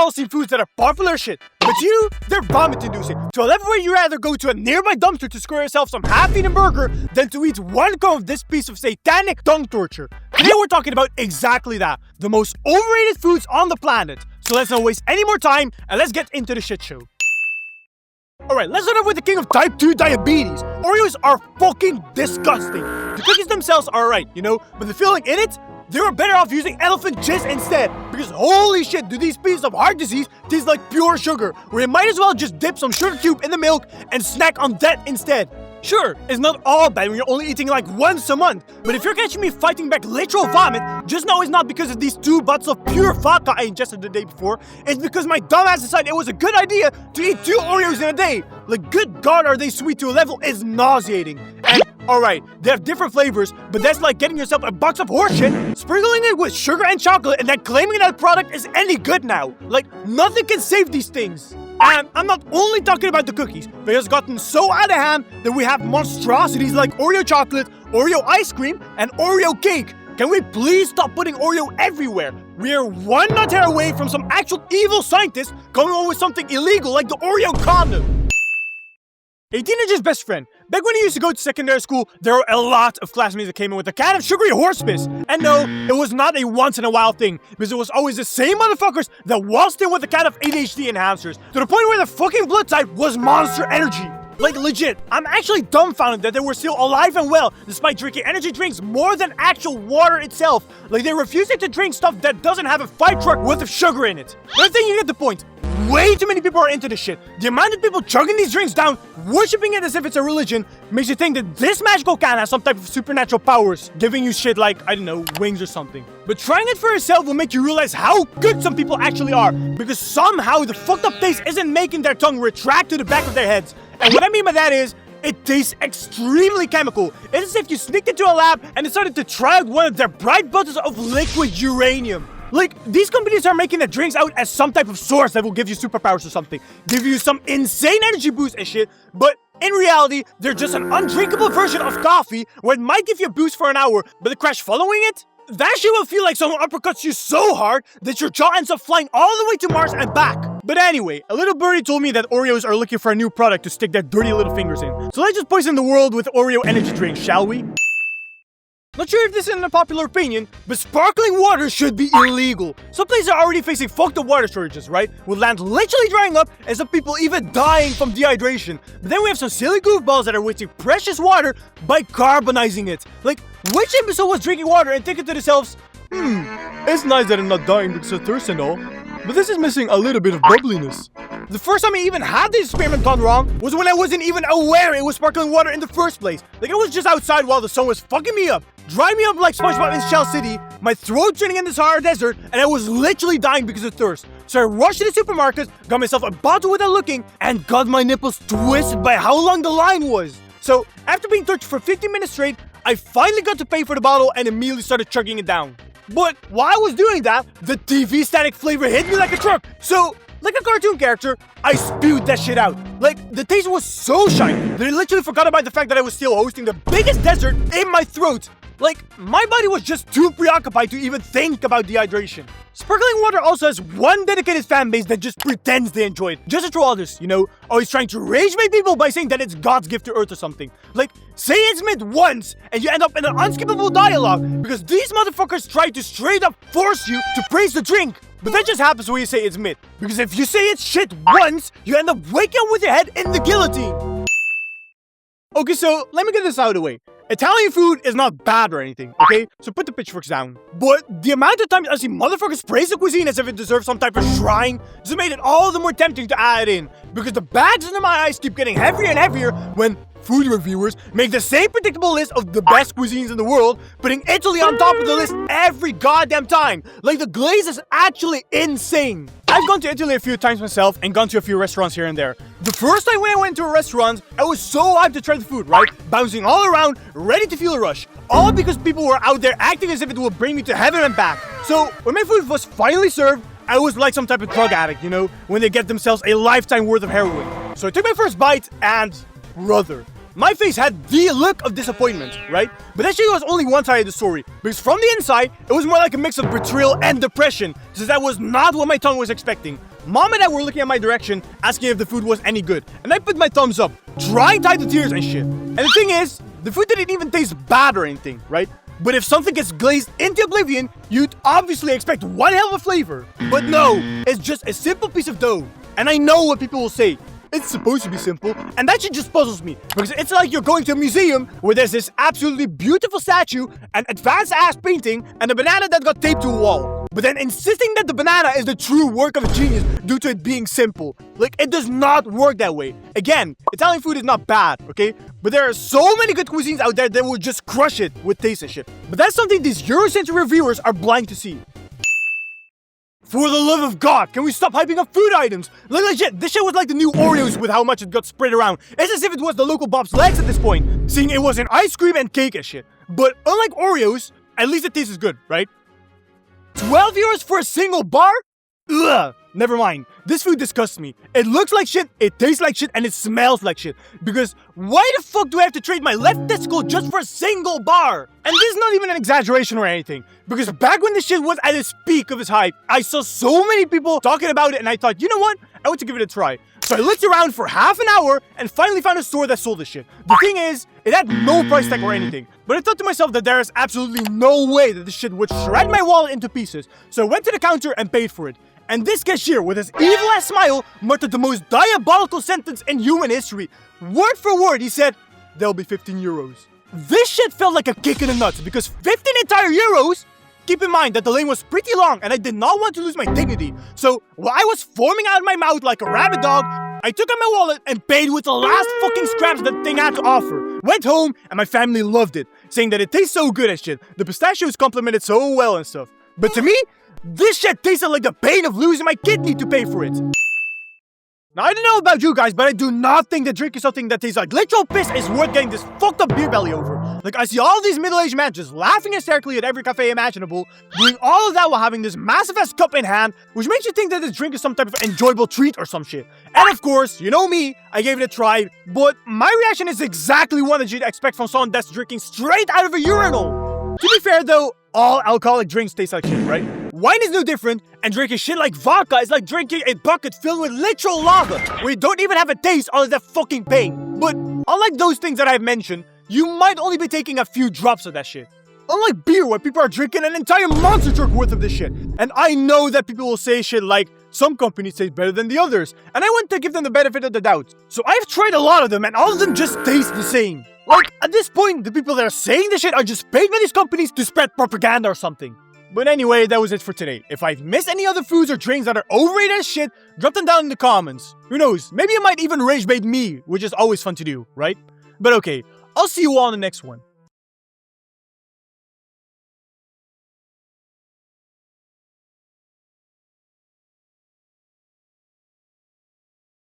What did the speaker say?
all seen foods that are popular as shit, but to you, they're vomit-inducing. To a level where you'd rather go to a nearby dumpster to score yourself some half-eaten burger than to eat one cone of this piece of satanic tongue torture. Today we're talking about exactly that, the most overrated foods on the planet. So let's not waste any more time and let's get into the shit show. Alright, let's start off with the king of type 2 diabetes. Oreos are fucking disgusting. The cookies themselves are alright, you know, but the filling in it, they were better off using elephant jizz instead, because holy shit, do these pieces of heart disease taste like pure sugar, where you might as well just dip some sugar cube in the milk and snack on that instead. Sure, it's not all bad when you're only eating like once a month, but if you're catching me fighting back literal vomit, just know it's not because of these 2 bottles of pure vodka I ingested the day before, it's because my dumbass decided it was a good idea to eat 2 Oreos in a day. Like, good god, are they sweet to a level is nauseating. And alright, they have different flavors, but that's like getting yourself a box of horseshit, sprinkling it with sugar and chocolate, and then claiming that product is any good now. Like, nothing can save these things. And I'm not only talking about the cookies, but it's gotten so out of hand that we have monstrosities like Oreo chocolate, Oreo ice cream, and Oreo cake. Can we please stop putting Oreo everywhere? We are one nut hair away from some actual evil scientists coming up with something illegal like the Oreo condom. A teenager's best friend. Back when he used to go to secondary school, there were a lot of classmates that came in with a can of sugary horse piss. And no, it was not a once-in-a-while thing, because it was always the same motherfuckers that waltzed in with a can of ADHD enhancers, to the point where the fucking blood type was Monster Energy. Like, legit, I'm actually dumbfounded that they were still alive and well, despite drinking energy drinks more than actual water itself. Like, they're refusing to drink stuff that doesn't have a fire truck worth of sugar in it. But I think you get the point. Way too many people are into this shit. The amount of people chugging these drinks down, worshipping it as if it's a religion, makes you think that this magical can has some type of supernatural powers, giving you shit like, I don't know, wings or something. But trying it for yourself will make you realize how good some people actually are, because somehow the fucked up taste isn't making their tongue retract to the back of their heads. And what I mean by that is, it tastes extremely chemical. It's as if you sneaked into a lab and decided to try out one of their bright bottles of liquid uranium. Like, these companies are making their drinks out as some type of source that will give you superpowers or something. Give you some insane energy boost and shit, but in reality, they're just an undrinkable version of coffee where it might give you a boost for an hour, but the crash following it? That shit will feel like someone uppercuts you so hard that your jaw ends up flying all the way to Mars and back. But anyway, a little birdie told me that Oreos are looking for a new product to stick their dirty little fingers in. So let's just poison the world with Oreo energy drinks, shall we? Not sure if this is an unpopular opinion, but sparkling water should be illegal. Some places are already facing fucked up water shortages, right? With land literally drying up and some people even dying from dehydration. But then we have some silly goofballs that are wasting precious water by carbonizing it. Like, which imbecile was drinking water and thinking to themselves, it's nice that I'm not dying because of thirst and all, but this is missing a little bit of bubbliness. The first time I even had this experiment gone wrong was when I wasn't even aware it was sparkling water in the first place. Like, I was just outside while the sun was fucking me up, drying me up like SpongeBob in Shell City, my throat turning in the Sahara Desert, and I was literally dying because of thirst. So I rushed to the supermarket, got myself a bottle without looking, and got my nipples twisted by how long the line was. So, after being thirsty for 15 minutes straight, I finally got to pay for the bottle and immediately started chugging it down. But while I was doing that, the TV static flavor hit me like a truck. So, like a cartoon character, I spewed that shit out. Like, the taste was so shiny that I literally forgot about the fact that I was still hosting the biggest desert in my throat. Like, my body was just too preoccupied to even think about dehydration. Sparkling water also has one dedicated fan base that just pretends they enjoy it, just to troll others, you know, always trying to rage bait people by saying that it's God's gift to Earth or something. Like, say it's meant once, and you end up in an unskippable dialogue, because these motherfuckers try to straight up force you to praise the drink. But that just happens when you say it's myth, because if you say it's shit once, you end up waking up with your head in the guillotine. Okay, so let me get this out of the way. Italian food is not bad or anything, okay? So put the pitchforks down. But the amount of times I see motherfuckers praise the cuisine as if it deserves some type of shrine just made it all the more tempting to add it in. Because the bags under my eyes keep getting heavier and heavier when food reviewers make the same predictable list of the best cuisines in the world, putting Italy on top of the list every goddamn time. Like, the glaze is actually insane. I've gone to Italy a few times myself and gone to a few restaurants here and there. The first time when I went to a restaurant, I was so hyped to try the food, right? Bouncing all around, ready to feel a rush. All because people were out there acting as if it would bring me to heaven and back. So, when my food was finally served, I was like some type of drug addict, you know, when they get themselves a lifetime worth of heroin. So I took my first bite and, brother, my face had the look of disappointment, right? But that shit was only one side of the story, because from the inside, it was more like a mix of betrayal and depression, since that was not what my tongue was expecting. Mom and Dad were looking at my direction, asking if the food was any good, and I put my thumbs up, trying to hide the tears and shit. And the thing is, the food didn't even taste bad or anything, right? But if something gets glazed into oblivion, you'd obviously expect one hell of a flavor. But no, it's just a simple piece of dough. And I know what people will say. It's supposed to be simple, and that shit just puzzles me, because it's like you're going to a museum where there's this absolutely beautiful statue, an advanced-ass painting, and a banana that got taped to a wall. But then insisting that the banana is the true work of a genius due to it being simple. Like, it does not work that way. Again, Italian food is not bad, okay? But there are so many good cuisines out there that will just crush it with taste and shit. But that's something these Eurocentric reviewers are blind to see. For the love of God, can we stop hyping up food items? Like legit, this shit was like the new Oreos with how much it got spread around. It's as if it was the local Bob's Legs at this point, seeing it was an ice cream and cake and shit. But unlike Oreos, at least it tastes good, right? 12 euros for a single bar? Ugh, never mind. This food disgusts me. It looks like shit, it tastes like shit, and it smells like shit. Because why the fuck do I have to trade my left testicle just for a single bar? And this is not even an exaggeration or anything. Because back when this shit was at its peak of its hype, I saw so many people talking about it, and I thought, you know what? I want to give it a try. So I looked around for half an hour and finally found a store that sold this shit. The thing is, it had no price tag or anything. But I thought to myself that there is absolutely no way that this shit would shred my wallet into pieces. So I went to the counter and paid for it. And this cashier, with his evil-ass smile, muttered the most diabolical sentence in human history. Word for word, he said, "There'll be 15 euros. This shit felt like a kick in the nuts, because 15 entire euros? Keep in mind that the lane was pretty long and I did not want to lose my dignity. So, while I was foaming out of my mouth like a rabid dog, I took out my wallet and paid with the last fucking scraps that thing had to offer. Went home and my family loved it, saying that it tastes so good and shit. The pistachios complimented so well and stuff. But to me, this shit tasted like the pain of losing my kidney to pay for it. Now, I don't know about you guys, but I do not think that drinking something that tastes like literal piss is worth getting this fucked up beer belly over. Like, I see all these middle-aged men just laughing hysterically at every cafe imaginable, doing all of that while having this massive-ass cup in hand, which makes you think that this drink is some type of enjoyable treat or some shit. And of course, you know me, I gave it a try, but my reaction is exactly one that you'd expect from someone that's drinking straight out of a urinal. To be fair though, all alcoholic drinks taste like shit, right? Wine is no different, and drinking shit like vodka is like drinking a bucket filled with literal lava, where you don't even have a taste other than fucking pain. But unlike those things that I've mentioned, you might only be taking a few drops of that shit. Unlike beer, where people are drinking an entire monster truck worth of this shit. And I know that people will say shit like, some companies taste better than the others, and I want to give them the benefit of the doubt. So I've tried a lot of them, and all of them just taste the same. Like, at this point, the people that are saying this shit are just paid by these companies to spread propaganda or something. But anyway, that was it for today. If I've missed any other foods or drinks that are overrated as shit, drop them down in the comments. Who knows, maybe you might even rage bait me, which is always fun to do, right? But okay, I'll see you all in the next one.